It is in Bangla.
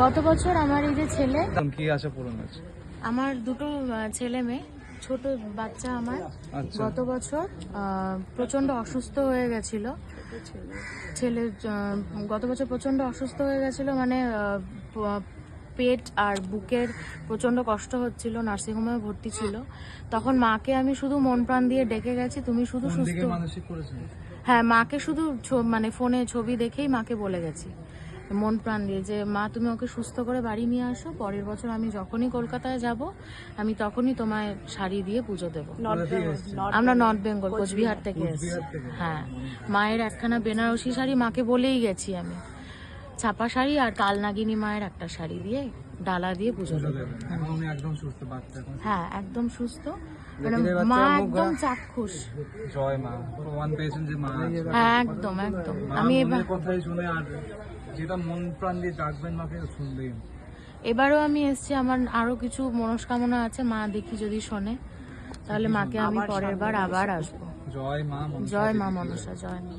গত বছর আমার এই যে ছেলে, কি আশা পূরণ হয়েছে? আমার দুটো ছেলে মেয়ে, ছোট বাচ্চা আমার। গত বছর প্রচন্ড অসুস্থ হয়ে গেছিল ছেলে, গত বছর প্রচন্ড অসুস্থ হয়ে গেছিল, মানে পেট আর বুকের প্রচন্ড কষ্ট হচ্ছিল, নার্সিংহোমে ভর্তি ছিল। তখন মাকে আমি শুধু মন প্রাণ দিয়ে ডেকে গেছি, তুমি শুধু সুস্থ। হ্যাঁ, মাকে শুধু মানে ফোনে ছবি দেখেই মাকে বলে গেছি মন প্রাণ দিয়ে যে মা তুমি ওকে সুস্থ করে বাড়ি নিয়ে আসো, পরের বছর আমি যখনই কলকাতায় যাব আমি তখনই তোমায় শাড়ি দিয়ে পুজো দেবো। আমরা নর্থ বেঙ্গল, কোচবিহার থেকে এসেছি। হ্যাঁ, মায়ের একখানা বেনারসি শাড়ি মাকে বলেই গেছি আমি, ছাপা শাড়ি আর কালনাগিনী মায়ের একটা শাড়ি দিয়ে ডালা দিয়ে পুজো দেবো। হ্যাঁ, একদম সুস্থ, মা একদম চাক্ষুষ। জয় মা, প্রমাণ পেয়েছেন যে মা। হ্যাঁ, একদম একদম। আমি এবার কথাই শুনে আর যেটা মন প্রাণ দিয়ে ডাকবেন মাকে শুনবেই। এবারও আমি এসেছি, আমার আরো কিছু মনস্কামনা আছে, মা দেখি যদি শোনে তাহলে মাকে আমি পরের বার আবার আসবো। জয় মা, জয় মা মনসা, জয় মা।